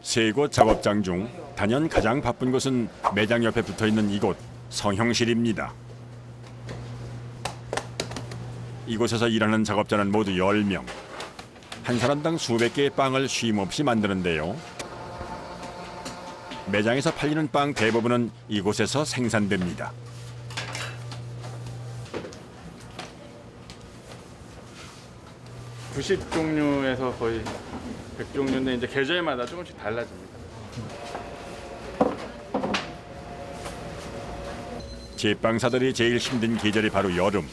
세 곳 작업장 중 단연 가장 바쁜 곳은 매장 옆에 붙어있는 이곳 성형실입니다. 이곳에서 일하는 작업자는 모두 10명. 한 사람당 수백 개의 빵을 쉼없이 만드는데요. 매장에서 팔리는 빵 대부분은 이곳에서 생산됩니다. (90) 종류에서 거의 100종류인데 이제 계절마다 조금씩 달라집니다. 제빵사들이 제일 힘든 계절이 바로 여름.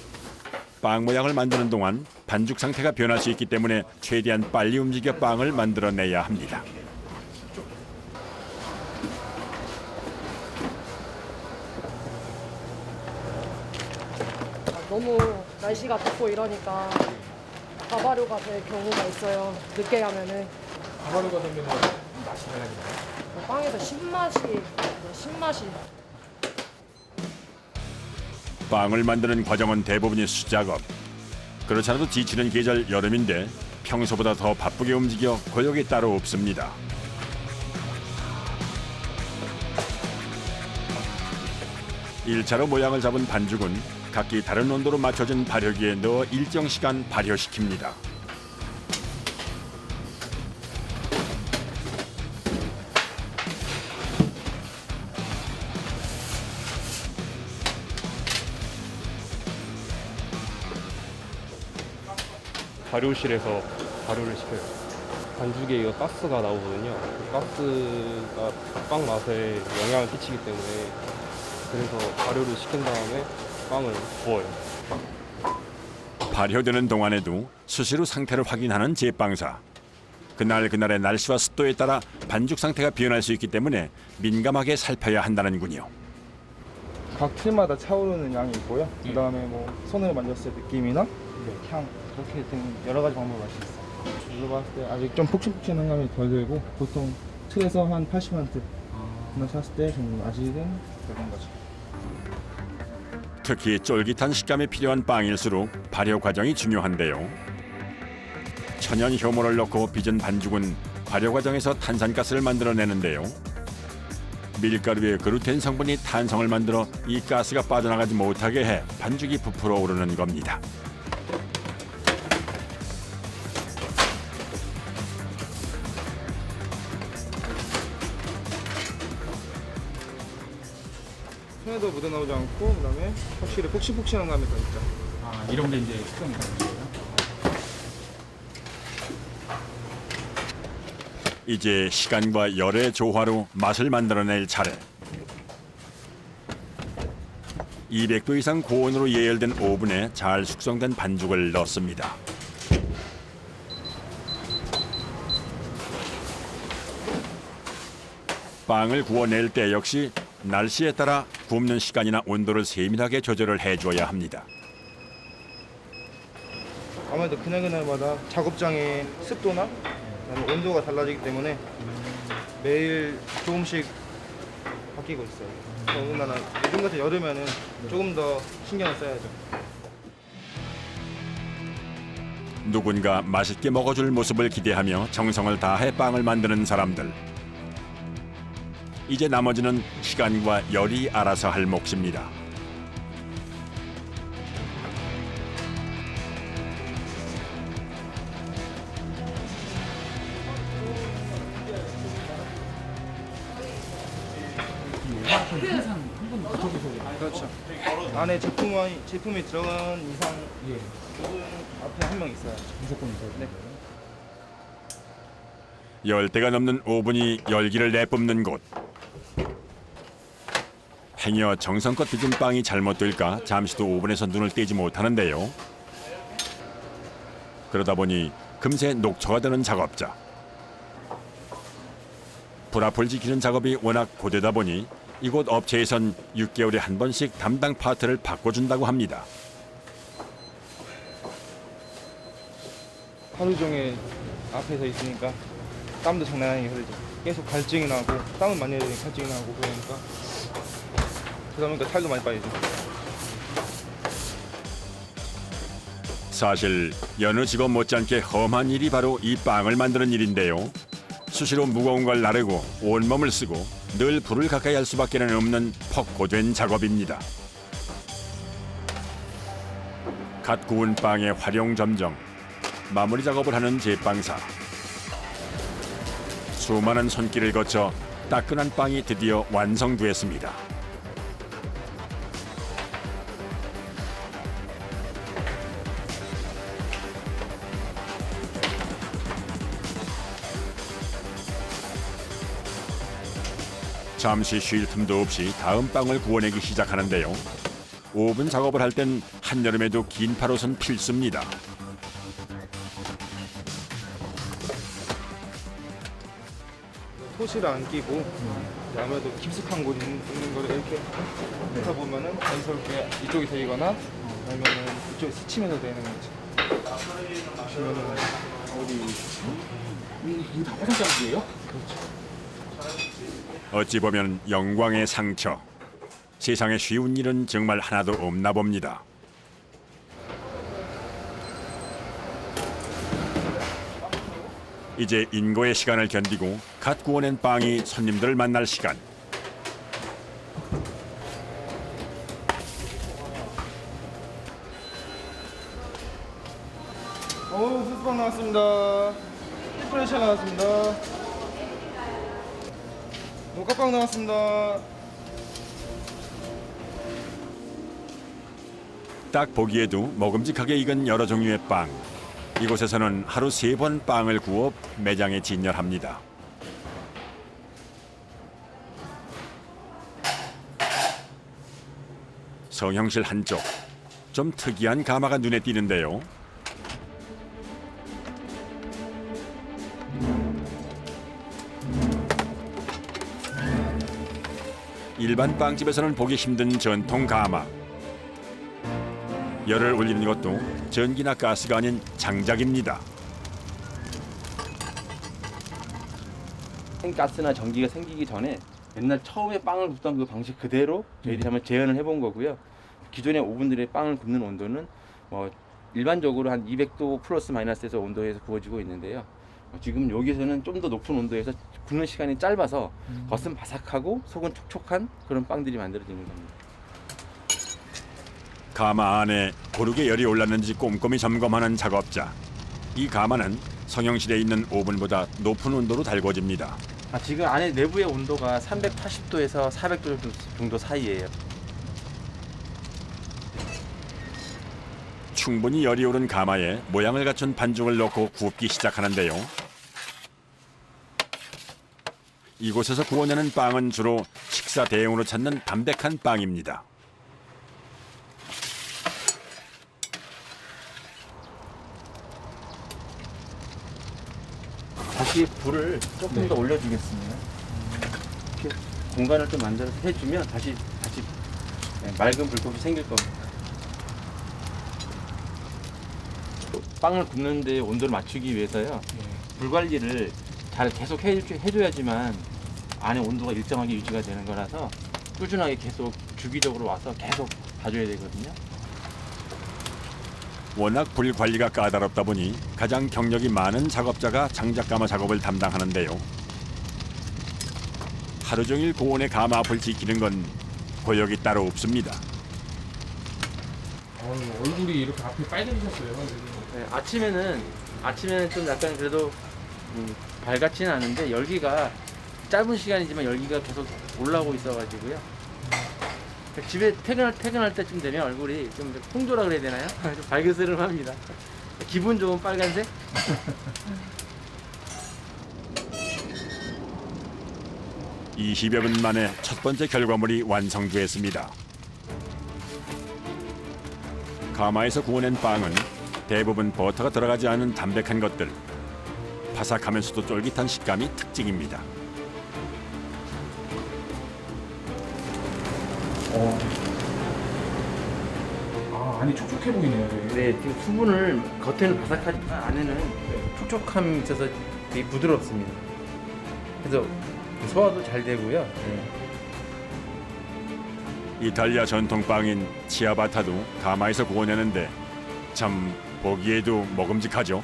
빵 모양을 만드는 동안 반죽 상태가 변할 수 있기 때문에 최대한 빨리 움직여 빵을 만들어내야 합니다. 너무 날씨가 덥고 이러니까 가발효가 될 경우가 있어요. 늦게 가면은. 가마루가 되면 맛이 달라지나요? 빵에서 신맛이. 빵을 만드는 과정은 대부분이 수작업. 그렇지 않아도 지치는 계절 여름인데 평소보다 더 바쁘게 움직여 고역이 따로 없습니다. 일차로 모양을 잡은 반죽은 각기 다른 온도로 맞춰진 발효기에 넣어 일정 시간 발효시킵니다. 발효실에서 발효를 시켜요. 반죽에 이거 가스가 나오거든요. 그 가스가 빵 맛에 영향을 끼치기 때문에 그래서 발효를 시킨 다음에 빵을 구워요. 발효되는 동안에도 수시로 상태를 확인하는 제빵사. 그날의 날씨와 습도에 따라 반죽 상태가 변할 수 있기 때문에 민감하게 살펴야 한다는군요. 각 틀마다 차오르는 양이 있고요. 그다음에 뭐 손으로 만졌을 때 느낌이나 향 그렇게 된 여러 가지 방법을 알 수 있어요. 이거 봤을 때 아직 좀 폭신폭신한 감이 덜 들고 보통 틀에서 한 80만트 나 샀을 때 좀 아직은 그런 거죠. 특히 쫄깃한 식감이 필요한 빵일수록 발효 과정이 중요한데요. 천연 효모를 넣고 빚은 반죽은 발효 과정에서 탄산가스를 만들어내는데요. 밀가루의 글루텐 성분이 탄성을 만들어 이 가스가 빠져나가지 못하게 해 반죽이 부풀어 오르는 겁니다. 손에도 묻어나오지 않고 그다음에 확실히 폭신폭신한 감이 더 있죠. 아, 이런 게 이제 특성이 다른 거예요? 이제 시간과 열의 조화로 맛을 만들어낼 차례. 200도 이상 고온으로 예열된 오븐에 잘 숙성된 반죽을 넣습니다. 빵을 구워낼 때 역시 날씨에 따라 굽는 시간이나 온도를 세밀하게 조절을 해줘야 합니다. 아무래도 그날마다 작업장의 습도나 그다음에 온도가 달라지기 때문에 매일 조금씩 바뀌고 있어요. 더군다나 요즘 같은 여름에는 조금 더 신경을 써야죠. 누군가 맛있게 먹어줄 모습을 기대하며 정성을 다해 빵을 만드는 사람들. 이제 나머지는 시간과 열이 알아서 할 몫입니다. 그렇죠. 안에 제품이 들어간 이상 예, 누군 앞에 한 명 있어요. 무조건 있어요. 네. 10대가 넘는 오븐이 열기를 내뿜는 곳. 행여 정성껏 빚은 빵이 잘못될까 잠시도 오븐에서 눈을 떼지 못하는데요. 그러다 보니 금세 녹초가 되는 작업자. 불 앞을 지키는 작업이 워낙 고되다 보니 이곳 업체에선 6개월에 한 번씩 담당 파트를 바꿔준다고 합니다. 하루 종일 앞에서 있으니까 땀도 장난 아니게 흐르죠. 계속 갈증이 나고 땀을 많이 흘리니 갈증이 나고 그러니까 그러다 보니까 살도 많이 빠지죠. 사실 여느 직업 못지않게 험한 일이 바로 이 빵을 만드는 일인데요. 수시로 무거운 걸 나르고 온몸을 쓰고 늘 불을 가까이 할 수밖에 없는 퍽고된 작업입니다. 갓 구운 빵의 활용 점정, 마무리 작업을 하는 제빵사. 수많은 손길을 거쳐 따끈한 빵이 드디어 완성되었습니다. 잠시 쉴 틈도 없이 다음 빵을 구워내기 시작하는데요. 오븐 작업을 할 땐 한여름에도 긴 팔옷은 필수입니다. 토시를 안 끼고 아무래도 깊숙한 곳 있는 거를 이렇게 하다 보면은 자연스럽게 이쪽이 되거나 아니면은 이쪽이 스치면서 되는 거지. 보시면은 어디 이게 다 화장장이에요? 어찌 보면 영광의 상처. 세상에 쉬운 일은 정말 하나도 없나 봅니다. 이제 인고의 시간을 견디고 갓 구워낸 빵이 손님들을 만날 시간. 수수빵 나왔습니다. 피프레셔 나왔습니다. 모카빵 나왔습니다. 딱 보기에도 먹음직하게 익은 여러 종류의 빵. 이곳에서는 하루 3번 빵을 구워 매장에 진열합니다. 성형실 한쪽, 좀 특이한 가마가 눈에 띄는데요. 일반 빵집에서는 보기 힘든 전통 가마. 열을 올리는 것도 전기나 가스가 아닌 장작입니다. 가스나 전기가 생기기 전에 옛날 처음에 빵을 굽던 그 방식 그대로 저희들이 한번 재현을 해본 거고요. 기존의 오븐들의 빵을 굽는 온도는 일반적으로 한 200도 플러스 마이너스에서 온도에서 구워지고 있는데요. 지금 여기서는 좀 더 높은 온도에서 굽는 시간이 짧아서 겉은 바삭하고 속은 촉촉한 그런 빵들이 만들어지는 겁니다. 가마 안에 고르게 열이 올랐는지 꼼꼼히 점검하는 작업자. 이 가마는 성형실에 있는 오븐보다 높은 온도로 달궈집니다. 지금 안에 내부의 온도가 380도에서 400도 정도 사이예요. 충분히 열이 오른 가마에 모양을 갖춘 반죽을 넣고 굽기 시작하는데요. 이곳에서 구워내는 빵은 주로 식사 대용으로 찾는 담백한 빵입니다. 다시 불을 조금 더 올려주겠습니다. 이렇게 공간을 좀 만들어서 해주면 다시 맑은 불꽃이 생길 겁니다. 빵을 굽는 데 온도를 맞추기 위해서요. 불 관리를 잘 계속 해줘야지만 안에 온도가 일정하게 유지가 되는 거라서 꾸준하게 계속 주기적으로 와서 계속 봐줘야 되거든요. 워낙 불 관리가 까다롭다 보니 가장 경력이 많은 작업자가 장작가마 작업을 담당하는데요. 하루 종일 고온의 가마 앞을 지키는 건 고역이 따로 없습니다. 얼굴이 이렇게 앞에 빨개지셨어요. 네, 아침에는 좀 약간 그래도 밝았지는 않은데 열기가 짧은 시간이지만 열기가 계속 올라오고 있어가지고요. 집에 퇴근할 때쯤 되면 얼굴이 좀 홍조라 그래야 되나요? 좀 발그스름합니다. 기분 좋은 빨간색? 이 20여 분 만에 첫 번째 결과물이 완성됐습니다. 가마에서 구워낸 빵은 대부분 버터가 들어가지 않은 담백한 것들. 바삭하면서도 쫄깃한 식감이 특징입니다. 안이 촉촉해 보이네요. 되게. 네, 지금 수분을 겉에는 바삭하지만 안에는 촉촉함이 있어서 되게 부드럽습니다. 그래서 소화도 잘 되고요. 네. 이탈리아 전통빵인 치아바타도 가마에서 구워내는데 참 보기에도 먹음직하죠.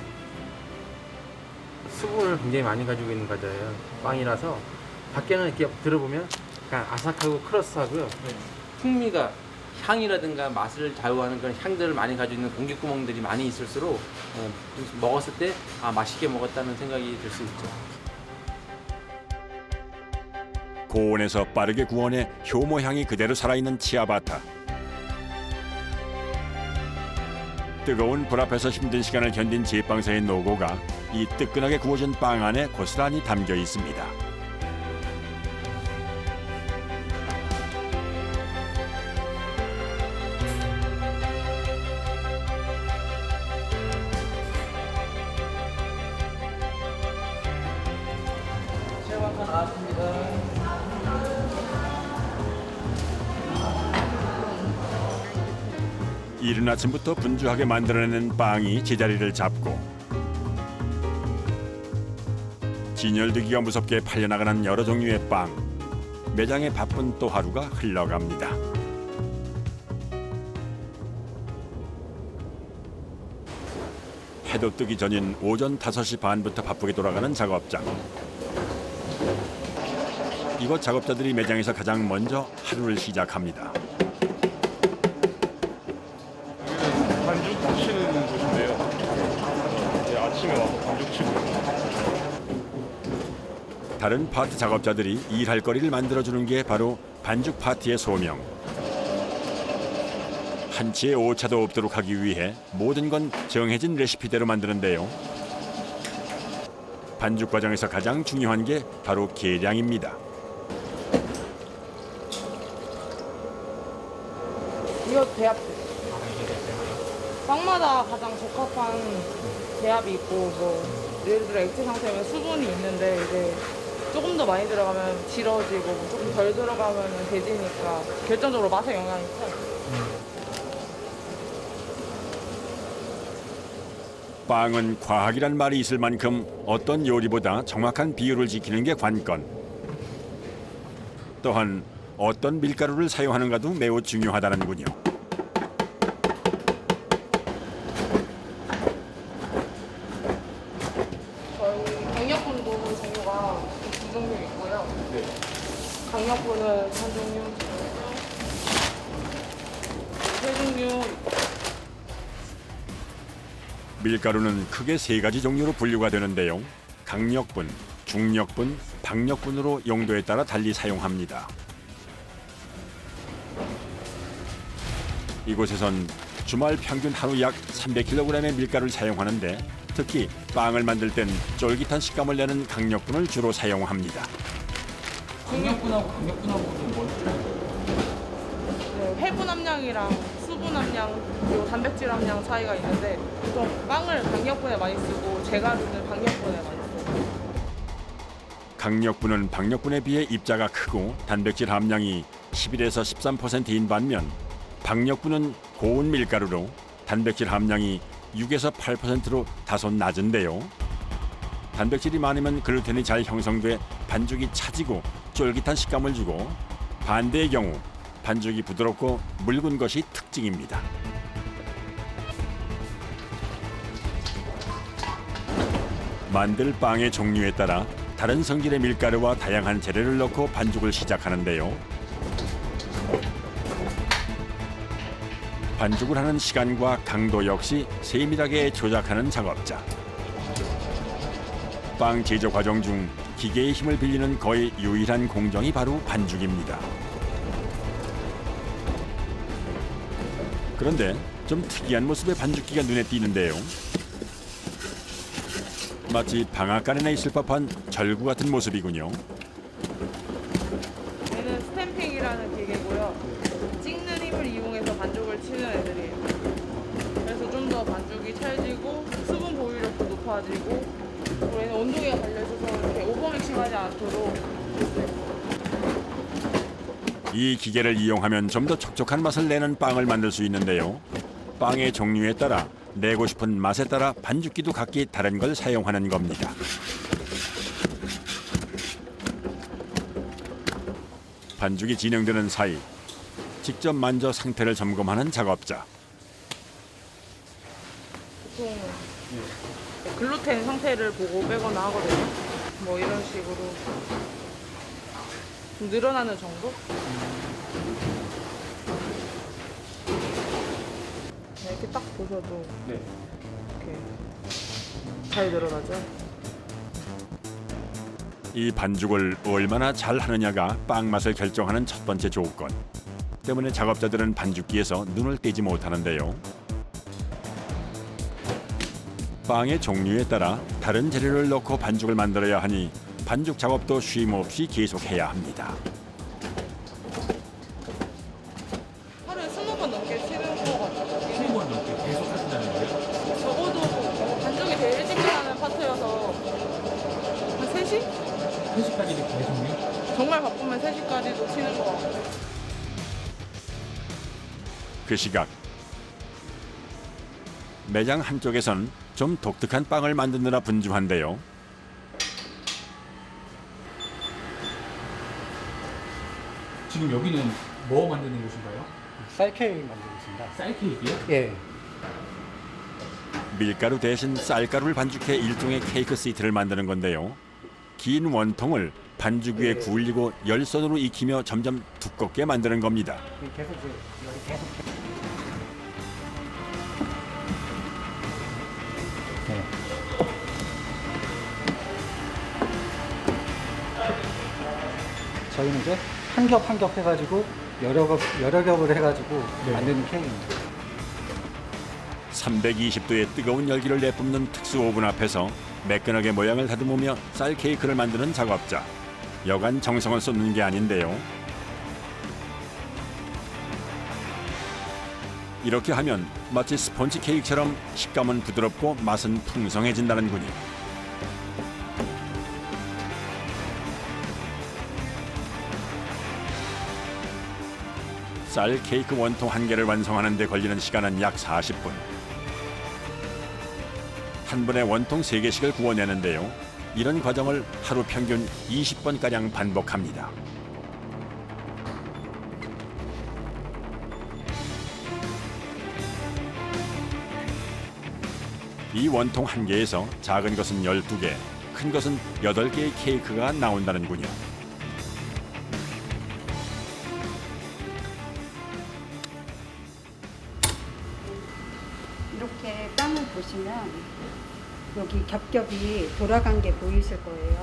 수분을 굉장히 많이 가지고 있는 과자예요. 빵이라서 밖에는 이렇게 들어보면 약간 아삭하고 크러스하고요. 풍미가 향이라든가 맛을 좌우하는 그런 향들을 많이 가지고 있는 공기구멍들이 많이 있을수록 먹었을 때 맛있게 먹었다는 생각이 들 수 있죠. 고온에서 빠르게 구워내 효모 향이 그대로 살아있는 치아바타. 뜨거운 불 앞에서 힘든 시간을 견딘 제빵사의 노고가 이 뜨끈하게 구워진 빵 안에 고스란히 담겨 있습니다. 이른 아침부터 분주하게 만들어낸 빵이 제자리를 잡고 진열되기가 무섭게 팔려나가는 여러 종류의 빵. 매장의 바쁜 또 하루가 흘러갑니다. 해도 뜨기 전인 오전 5시 반부터 바쁘게 돌아가는 작업장. 이곳 작업자들이 매장에서 가장 먼저 하루를 시작합니다. 반죽 다치는 곳인데요. 네, 아침에 와서 반죽 치고. 다른 파트 작업자들이 일할 거리를 만들어주는 게 바로 반죽 파티의 소명. 한치의 오차도 없도록 하기 위해 모든 건 정해진 레시피대로 만드는데요. 반죽 과정에서 가장 중요한 게 바로 계량입니다. 이거 대합. 빵마다 가장 적합한 대합이 있고, 뭐 예를 들어 액체 상태면 수분이 있는데 이제 조금 더 많이 들어가면 질어지고 조금 덜 들어가면 돼지니까 결정적으로 맛에 영향이 커요. 빵은 과학이란 말이 있을 만큼 어떤 요리보다 정확한 비율을 지키는 게 관건. 또한 어떤 밀가루를 사용하는가도 매우 중요하다는군요. 저희 강력분도 종류가 두 종류 있고요. 강력분은 한 종류, 세 종류. 밀가루는 크게 3가지 종류로 분류가 되는데요. 강력분, 중력분, 박력분으로 용도에 따라 달리 사용합니다. 이곳에선 주말 평균 하루 약 300kg의 밀가루를 사용하는데 특히 빵을 만들 땐 쫄깃한 식감을 내는 강력분을 주로 사용합니다. 강력분하고 강력분하고는 뭘 틀려요? 네, 회분 함량이랑 수분 함량 그리고 단백질 함량 차이가 있는데 보통 빵을 강력분에 많이 쓰고 제가루는 박력분에 많이 써요. 강력분은 박력분에 비해 입자가 크고 단백질 함량이 11에서 13%인 반면 박력분은 고운 밀가루로 단백질 함량이 6에서 8%로 다소 낮은데요. 단백질이 많으면 글루텐이 잘 형성돼 반죽이 차지고 쫄깃한 식감을 주고 반대의 경우 반죽이 부드럽고 묽은 것이 특징입니다. 만들 빵의 종류에 따라 다른 성질의 밀가루와 다양한 재료를 넣고 반죽을 시작하는데요. 반죽을 하는 시간과 강도 역시 세밀하게 조작하는 작업자. 빵 제조 과정 중 기계의 힘을 빌리는 거의 유일한 공정이 바로 반죽입니다. 그런데 좀 특이한 모습의 반죽기가 눈에 띄는데요. 마치 방앗간에나 있을 법한 절구 같은 모습이군요. 얘는 스탬핑이라는 기계고요. 찍는 힘을 이용해서 반죽을 치는 애들이에요. 그래서 좀 더 반죽이 찰지고 수분 보유력도 높아지고 그리고 얘는 온도계가 달려있어서 이렇게 오버믹싱하지 않도록 이 기계를 이용하면 좀 더 촉촉한 맛을 내는 빵을 만들 수 있는데요. 빵의 종류에 따라 내고 싶은 맛에 따라 반죽기도 각기 다른 걸 사용하는 겁니다. 반죽이 진행되는 사이 직접 만져 상태를 점검하는 작업자. 보통 글루텐 상태를 보고 빼거나 하거든요. 뭐 이런 식으로 좀 늘어나는 정도? 네, 이렇게 딱 보셔도 네. 이렇게 잘 늘어나죠. 이 반죽을 얼마나 잘 하느냐가 빵 맛을 결정하는 첫 번째 조건. 때문에 작업자들은 반죽기에서 눈을 떼지 못하는데요. 빵의 종류에 따라 다른 재료를 넣고 반죽을 만들어야 하니 반죽 작업도 쉼 없이 계속해야 합니다. 하루에 20번 넘게 치는 것 같아요. 20번 넘게 계속 하신다는 거예요? 적어도 반죽이 제일 일찍 끝나는 파트여서 한 3시? 3시까지도 계속요? 정말 바쁘면 3시까지도 치는 것 같고. 그 시각 매장 한쪽에선 좀 독특한 빵을 만드느라 분주한데요. 지금 여기는 뭐 만드는 곳인가요? 쌀케이크 만들고 있습니다. 쌀 케이크요? 예. 밀가루 대신 쌀가루를 반죽해 일종의 케이크 시트를 만드는 건데요. 긴 원통을 반죽 위에 굴리고 열선으로 익히며 점점 두껍게 만드는 겁니다. 계속 여기 계속. 네. 저희는 이제 한 겹 한 겹 해가지고 여러 겹을 해가지고 만드는 케이크입니다. 320도의 뜨거운 열기를 내뿜는 특수 오븐 앞에서 매끈하게 모양을 다듬으며 쌀 케이크를 만드는 작업자. 여간 정성을 쏟는 게 아닌데요. 이렇게 하면 마치 스펀지 케이크처럼 식감은 부드럽고 맛은 풍성해진다는군요. 쌀 케이크 원통 한 개를 완성하는 데 걸리는 시간은 약 40분. 한 번에 원통 3개씩을 구워내는데요. 이런 과정을 하루 평균 20번가량 반복합니다. 이 원통 한 개에서 작은 것은 12개, 큰 것은 8개의 케이크가 나온다는군요. 이렇게 빵을 보시면 여기 겹겹이 돌아간 게 보이실 거예요.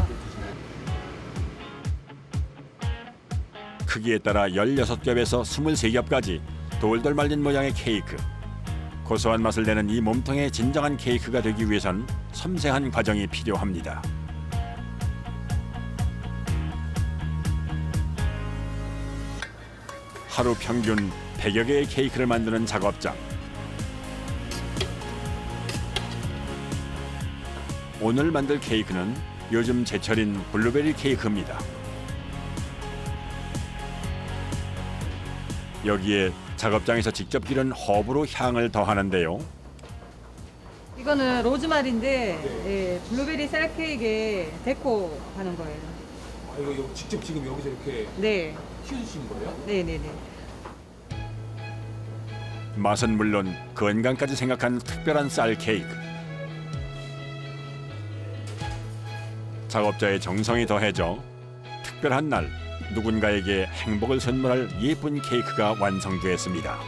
크기에 따라 16겹에서 23겹까지 돌돌 말린 모양의 케이크. 고소한 맛을 내는 이 몸통의 진정한 케이크가 되기 위해선 섬세한 과정이 필요합니다. 하루 평균 100여 개의 케이크를 만드는 작업장. 오늘 만들 케이크는 요즘 제철인 블루베리 케이크입니다. 여기에 작업장에서 직접 기른 허브로 향을 더하는데요. 이거는 로즈마리인데 예, 블루베리 쌀 케이크에 데코 하는 거예요. 아, 이거 직접 지금 여기서 이렇게 네, 키워주시는 거예요? 네네네. 맛은 물론 건강까지 생각한 특별한 쌀 케이크. 작업자의 정성이 더해져 특별한 날 누군가에게 행복을 선물할 예쁜 케이크가 완성되었습니다.